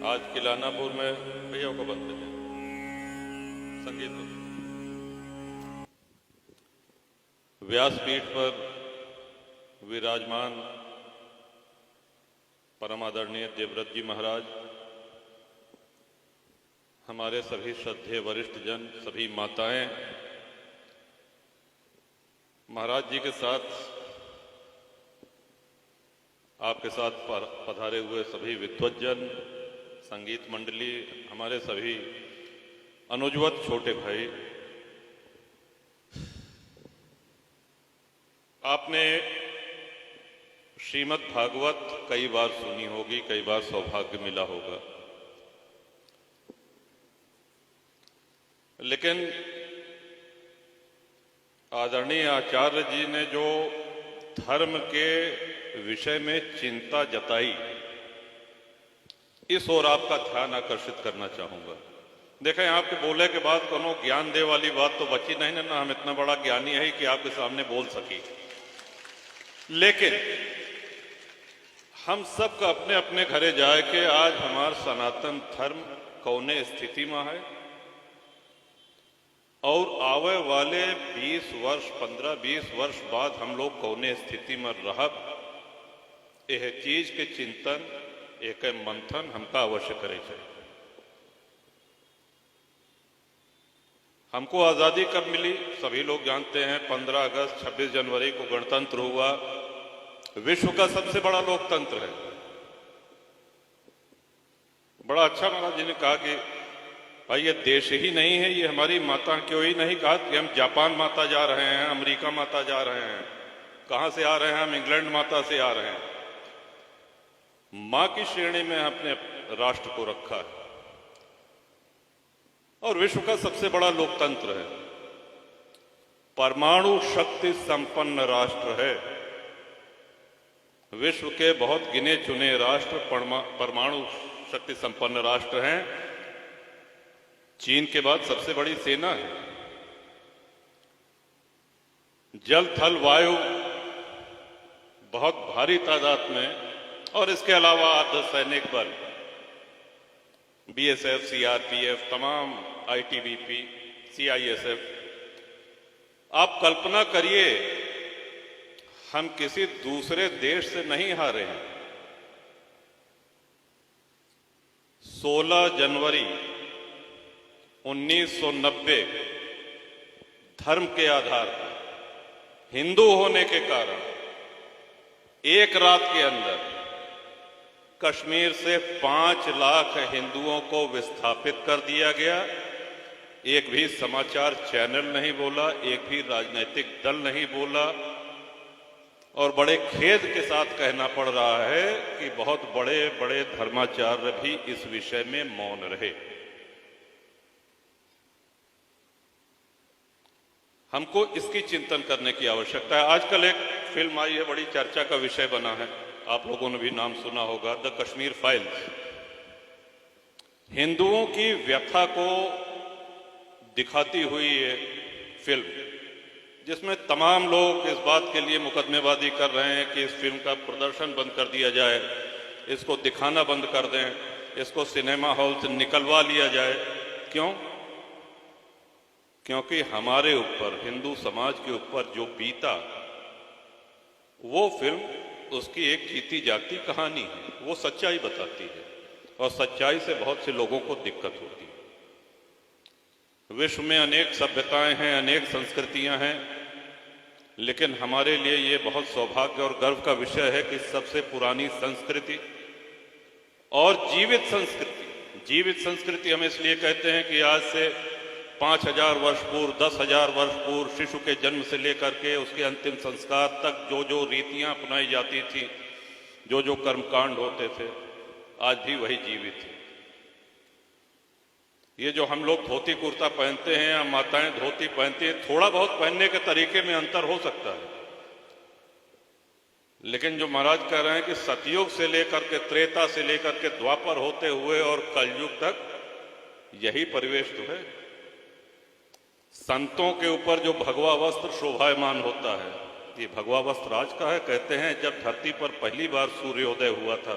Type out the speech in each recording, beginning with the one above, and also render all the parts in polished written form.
आज किलानापुर में भैया को बंद कर संगीत व्यासपीठ पर विराजमान परम आदरणीय देवव्रत जी महाराज, हमारे सभी श्रद्धेय वरिष्ठ जन, सभी माताएं, महाराज जी के साथ आपके साथ पधारे हुए सभी विद्वज्जन, संगीत मंडली, हमारे सभी अनुजवत छोटे भाई, आपने श्रीमद् भागवत कई बार सुनी होगी, कई बार सौभाग्य मिला होगा, लेकिन आदरणीय आचार्य जी ने जो धर्म के विषय में चिंता जताई, इस ओर आपका ध्यान आकर्षित करना चाहूंगा। देखें, आपके बोले के बाद कोनो ज्ञान दे वाली बात तो बची नहीं ना, हम इतना बड़ा ज्ञानी है कि आपके सामने बोल सकी, लेकिन हम सब का अपने अपने घरे जाए के आज हमार सनातन धर्म कौने स्थिति में है और आवे वाले 20 वर्ष 15-20 वर्ष बाद हम लोग कौने स्थिति में रहब, यह चीज के चिंतन, एक मंथन हमका अवश्य करे चाहिए। हमको आजादी कब मिली सभी लोग जानते हैं, 15 अगस्त 26 जनवरी को गणतंत्र हुआ। विश्व का सबसे बड़ा लोकतंत्र है। बड़ा अच्छा महाराज जी ने कहा कि भाई ये देश ही नहीं है, ये हमारी माता, क्यों ही नहीं कहा कि हम जापान माता जा रहे हैं, अमेरिका माता जा रहे हैं, कहां से आ रहे हैं, हम इंग्लैंड माता से आ रहे हैं। मां की श्रेणी में अपने राष्ट्र को रखा है और विश्व का सबसे बड़ा लोकतंत्र है, परमाणु शक्ति संपन्न राष्ट्र है। विश्व के बहुत गिने चुने राष्ट्र परमाणु शक्ति संपन्न राष्ट्र हैं। चीन के बाद सबसे बड़ी सेना है। जल थल वायु बहुत भारी तादाद में, और इसके अलावा अर्धसैनिक बल, बीएसएफ, सीआरपीएफ, तमाम आईटीबीपी, सीआईएसएफ। आप कल्पना करिए, हम किसी दूसरे देश से नहीं हारे हैं। 16 जनवरी 1990 धर्म के आधार पर, हिंदू होने के कारण, एक रात के अंदर कश्मीर से 5 लाख हिंदुओं को विस्थापित कर दिया गया। एक भी समाचार चैनल नहीं बोला, एक भी राजनीतिक दल नहीं बोला, और बड़े खेद के साथ कहना पड़ रहा है कि बहुत बड़े बड़े धर्माचार्य भी इस विषय में मौन रहे। हमको इसकी चिंतन करने की आवश्यकता है। आजकल एक फिल्म आई है, बड़ी चर्चा का विषय बना है, आप लोगों ने भी नाम सुना होगा, द कश्मीर फाइल्स। हिंदुओं की व्यथा को दिखाती हुई ये फिल्म, जिसमें तमाम लोग इस बात के लिए मुकदमेबाजी कर रहे हैं कि इस फिल्म का प्रदर्शन बंद कर दिया जाए, इसको दिखाना बंद कर दें, इसको सिनेमा हॉल से निकलवा लिया जाए। क्यों? क्योंकि हमारे ऊपर, हिंदू समाज के ऊपर जो बीता, वो फिल्म उसकी एक जीती जागती कहानी है, वो सच्चाई बताती है, और सच्चाई से बहुत से लोगों को दिक्कत होती है। विश्व में अनेक सभ्यताएं हैं, अनेक संस्कृतियां हैं, लेकिन हमारे लिए ये बहुत सौभाग्य और गर्व का विषय है कि सबसे पुरानी संस्कृति और जीवित संस्कृति हम इसलिए कहते हैं कि आज से 5000 वर्ष पूर्व, 10,000 वर्ष पूर्व, शिशु के जन्म से लेकर के उसके अंतिम संस्कार तक जो जो रीतियां अपनाई जाती थी, जो जो कर्मकांड होते थे, आज भी वही जीवित है। ये जो हम लोग धोती कुर्ता पहनते हैं या माताएं धोती पहनती हैं, थोड़ा बहुत पहनने के तरीके में अंतर हो सकता है, लेकिन जो महाराज कह रहे हैं कि सतयुग से लेकर के, त्रेता से लेकर के द्वापर होते हुए और कलयुग तक यही परिवेश तो है। संतों के ऊपर जो भगवा वस्त्र शोभायमान होता है, ये भगवा वस्त्र आज का है। कहते हैं जब धरती पर पहली बार सूर्योदय हुआ था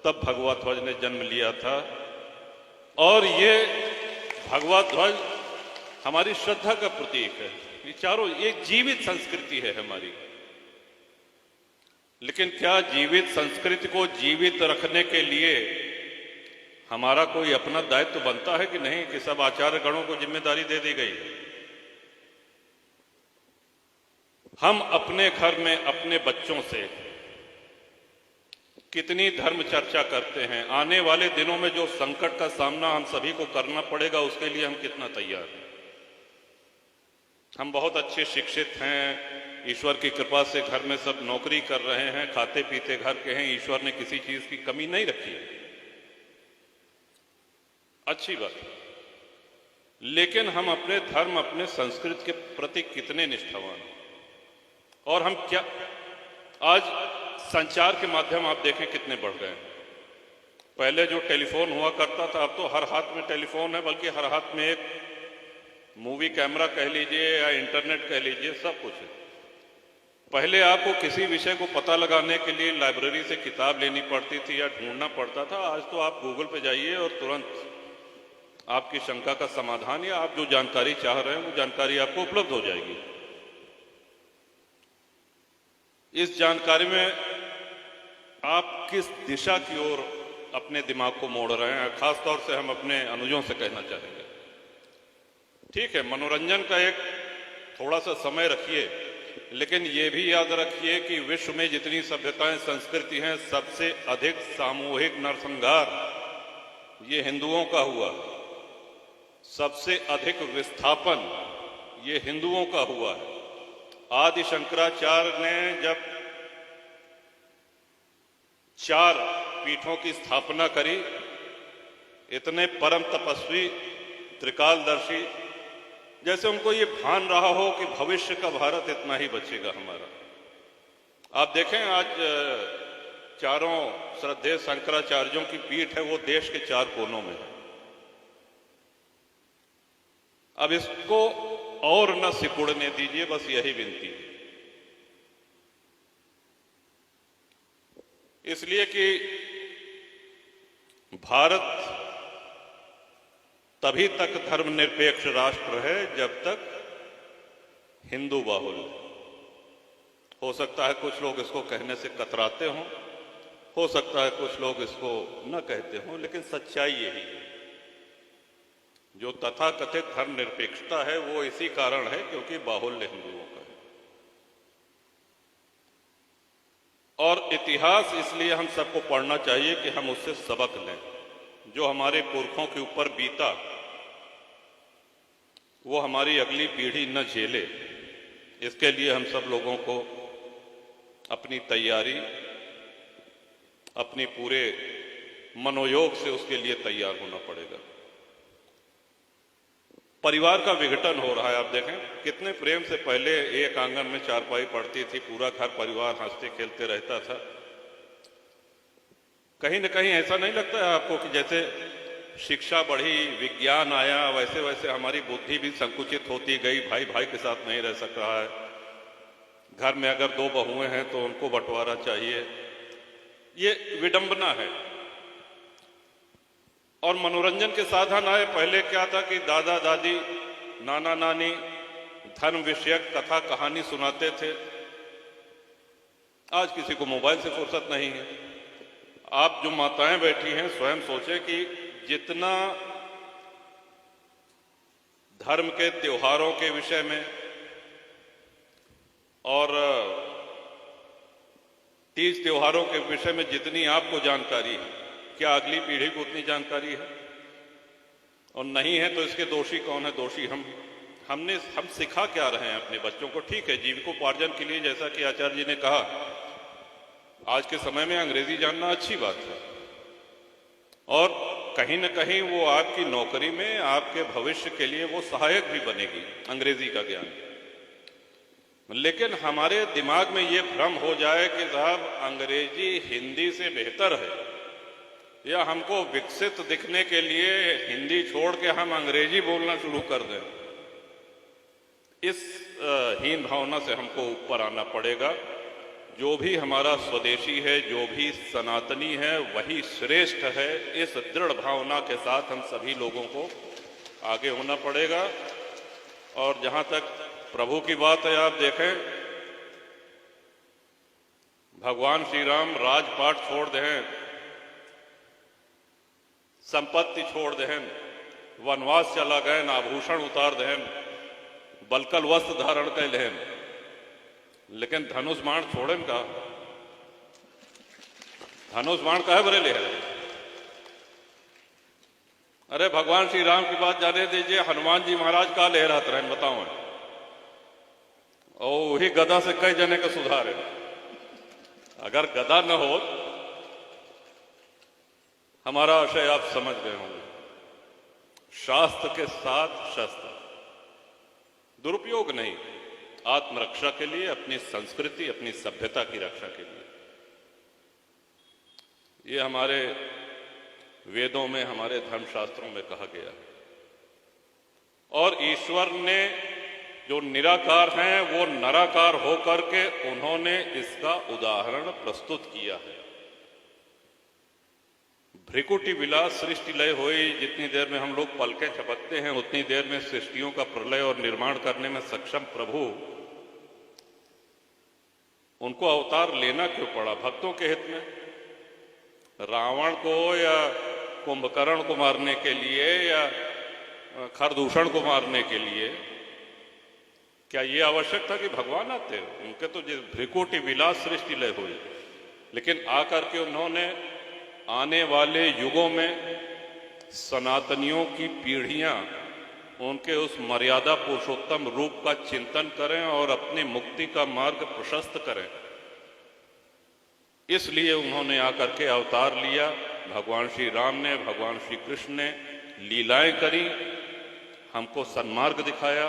तब भगवा ध्वज ने जन्म लिया था। और ये भगवा ध्वज हमारी श्रद्धा का प्रतीक है। ये चारों एक जीवित संस्कृति है हमारी। लेकिन क्या जीवित संस्कृति को जीवित रखने के लिए हमारा कोई अपना दायित्व बनता है कि नहीं, कि सब आचार्य गणों को जिम्मेदारी दे दी गई है? हम अपने घर में अपने बच्चों से कितनी धर्म चर्चा करते हैं? आने वाले दिनों में जो संकट का सामना हम सभी को करना पड़ेगा, उसके लिए हम कितना तैयार हैं? हम बहुत अच्छे शिक्षित हैं, ईश्वर की कृपा से घर में सब नौकरी कर रहे हैं, खाते पीते घर के हैं, ईश्वर ने किसी चीज की कमी नहीं रखी है, अच्छी बात है। लेकिन हम अपने धर्म, अपने संस्कृति के प्रति कितने निष्ठावान हैं? और हम क्या, आज संचार के माध्यम आप देखें कितने बढ़ गए हैं। पहले जो टेलीफोन हुआ करता था, अब तो हर हाथ में टेलीफोन है, बल्कि हर हाथ में एक मूवी कैमरा कह लीजिए या इंटरनेट कह लीजिए, सब कुछ है। पहले आपको किसी विषय को पता लगाने के लिए लाइब्रेरी से किताब लेनी पड़ती थी या ढूंढना पड़ता था। आज तो आप गूगल पे जाइए और तुरंत आपकी शंका का समाधान या आप जो जानकारी चाह रहे हैं वो जानकारी आपको उपलब्ध हो जाएगी। इस जानकारी में आप किस दिशा की ओर अपने दिमाग को मोड़ रहे हैं, खासतौर से हम अपने अनुजों से कहना चाहेंगे। ठीक है, मनोरंजन का एक थोड़ा सा समय रखिए, लेकिन ये भी याद रखिए कि विश्व में जितनी सभ्यताएं, संस्कृति हैं, सबसे अधिक सामूहिक नरसंहार ये हिंदुओं का हुआ। सबसे अधिक विस्थापन ये हिंदुओं का हुआ है। आदि शंकराचार्य ने जब 4 पीठों की स्थापना करी, इतने परम तपस्वी, त्रिकालदर्शी, जैसे उनको ये भान रहा हो कि भविष्य का भारत इतना ही बचेगा हमारा। आप देखें आज चारों श्रद्धेय शंकराचार्यों की पीठ है, वो देश के 4 कोनों में है। अब इसको और न सिकुड़ने दीजिए, बस यही विनती है। इसलिए कि भारत तभी तक धर्मनिरपेक्ष राष्ट्र है जब तक हिंदू बाहुल्य। हो सकता है कुछ लोग इसको कहने से कतराते हों, हो सकता है कुछ लोग इसको न कहते हों, लेकिन सच्चाई यही है। जो तथाकथित धर्मनिरपेक्षता है वो इसी कारण है क्योंकि बाहुल्य हिंदुओं का है। और इतिहास इसलिए हम सबको पढ़ना चाहिए कि हम उससे सबक लें। जो हमारे पुरखों के ऊपर बीता वो हमारी अगली पीढ़ी न झेले, इसके लिए हम सब लोगों को अपनी तैयारी, अपनी पूरे मनोयोग से उसके लिए तैयार होना पड़ेगा। परिवार का विघटन हो रहा है। आप देखें कितने प्रेम से पहले एक आंगन में चारपाई पड़ती थी, पूरा घर परिवार हंसते खेलते रहता था। कहीं न कहीं ऐसा नहीं लगता है आपको कि जैसे शिक्षा बढ़ी, विज्ञान आया, वैसे वैसे हमारी बुद्धि भी संकुचित होती गई, भाई भाई के साथ नहीं रह सक रहा है, घर में अगर 2 बहुएं हैं तो उनको बंटवारा चाहिए, ये विडंबना है। और मनोरंजन के साधन आए। पहले क्या था कि दादा दादी, नाना नानी धर्म विषयक कथा कहानी सुनाते थे। आज किसी को मोबाइल से फुर्सत नहीं है। आप जो माताएं बैठी हैं स्वयं सोचें कि जितना धर्म के त्योहारों के विषय में और तीज त्योहारों के विषय में जितनी आपको जानकारी है, क्या अगली पीढ़ी को उतनी जानकारी है? और नहीं है तो इसके दोषी कौन है? दोषी हम सिखा क्या रहे हैं अपने बच्चों को? ठीक है, जीविकोपार्जन के लिए जैसा कि आचार्य जी ने कहा, आज के समय में अंग्रेजी जानना अच्छी बात है और कहीं न कहीं वो आपकी नौकरी में, आपके भविष्य के लिए वो सहायक भी बनेगी अंग्रेजी का ज्ञान। लेकिन हमारे दिमाग में ये भ्रम हो जाए कि साहब अंग्रेजी हिंदी से बेहतर है, या हमको विकसित दिखने के लिए हिंदी छोड़ के हम अंग्रेजी बोलना शुरू कर दें, इस हीन भावना से हमको ऊपर आना पड़ेगा। जो भी हमारा स्वदेशी है, जो भी सनातनी है, वही श्रेष्ठ है। इस दृढ़ भावना के साथ हम सभी लोगों को आगे होना पड़ेगा। और जहां तक प्रभु की बात है, आप देखें, भगवान श्री राम राजपाट छोड़ दें, संपत्ति छोड़ दें, वनवास चला गए, आभूषण उतार दें, बलकल वस्त्र धारण कर लें, लेकिन धनुष बाण छोड़े का? धनुष बाण का है बरे ले? अरे भगवान श्री राम की बात जाने दीजिए, हनुमान जी महाराज का लहराते रहे बताओ, और वही गदा से कई जने का सुधार है। अगर गदा न हो, हमारा आशय आप समझ गए होंगे, शास्त्र के साथ शस्त्र, दुरुपयोग नहीं, आत्मरक्षा के लिए, अपनी संस्कृति, अपनी सभ्यता की रक्षा के लिए। ये हमारे वेदों में, हमारे धर्मशास्त्रों में कहा गया है। और ईश्वर ने जो निराकार हैं, वो नराकार होकर के उन्होंने इसका उदाहरण प्रस्तुत किया है। भ्रिकुटी विलास सृष्टि लय होई, जितनी देर में हम लोग पलकें झपकते हैं, उतनी देर में सृष्टियों का प्रलय और निर्माण करने में सक्षम प्रभु, उनको अवतार लेना क्यों पड़ा? भक्तों के हित में? रावण को या कुंभकर्ण को मारने के लिए या खरदूषण को मारने के लिए? क्या ये आवश्यक था कि भगवान आते? उनके तो भ्रिकुटी विलास सृष्टि लय हुई, लेकिन आकर के उन्होंने आने वाले युगों में सनातनियों की पीढ़ियां उनके उस मर्यादा पुरुषोत्तम रूप का चिंतन करें और अपनी मुक्ति का मार्ग प्रशस्त करें, इसलिए उन्होंने आकर के अवतार लिया। भगवान श्री राम ने, भगवान श्री कृष्ण ने लीलाएं करी, हमको सन्मार्ग दिखाया।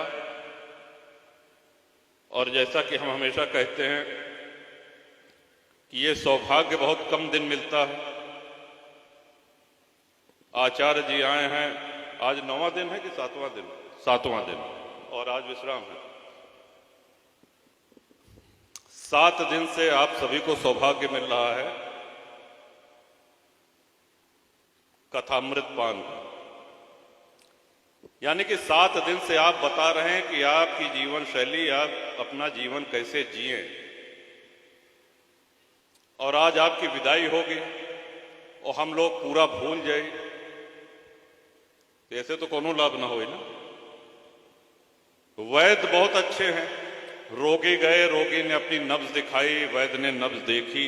और जैसा कि हम हमेशा कहते हैं कि ये सौभाग्य बहुत कम दिन मिलता है। आचार्य जी आए हैं, आज 9वां दिन है कि 7वां दिन? 7वां दिन, और आज विश्राम है। 7 दिन से आप सभी को सौभाग्य मिल रहा है कथामृत पान का, यानी कि 7 दिन से आप बता रहे हैं कि आपकी जीवन शैली, आप अपना जीवन कैसे जिए। और आज आपकी विदाई होगी और हम लोग पूरा भूल जाए, ऐसे तो कोनो लाभ ना हो ना। वैद्य बहुत अच्छे हैं, रोगी गए, रोगी ने अपनी नब्ज दिखाई, वैद्य ने नब्ज देखी,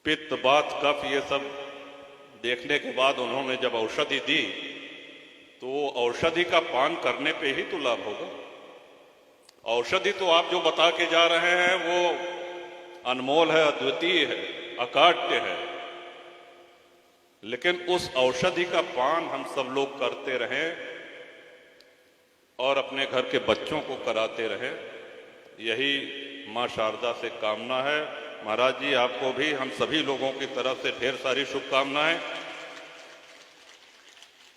पित्त बात कफ ये सब देखने के बाद उन्होंने जब औषधि दी, तो औषधि का पान करने पे ही तो लाभ होगा। औषधि तो आप जो बता के जा रहे हैं वो अनमोल है, अद्वितीय है, अकाट्य है, लेकिन उस औषधि का पान हम सब लोग करते रहें और अपने घर के बच्चों को कराते रहें, यही मां शारदा से कामना है। महाराज जी, आपको भी हम सभी लोगों की तरफ से ढेर सारी शुभकामनाएं।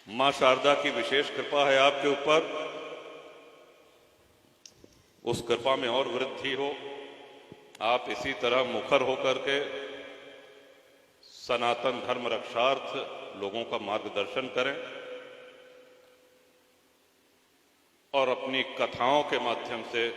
मां शारदा की विशेष कृपा है आपके ऊपर, उस कृपा में और वृद्धि हो। आप इसी तरह मुखर होकर के सनातन धर्म रक्षार्थ लोगों का मार्गदर्शन करें और अपनी कथाओं के माध्यम से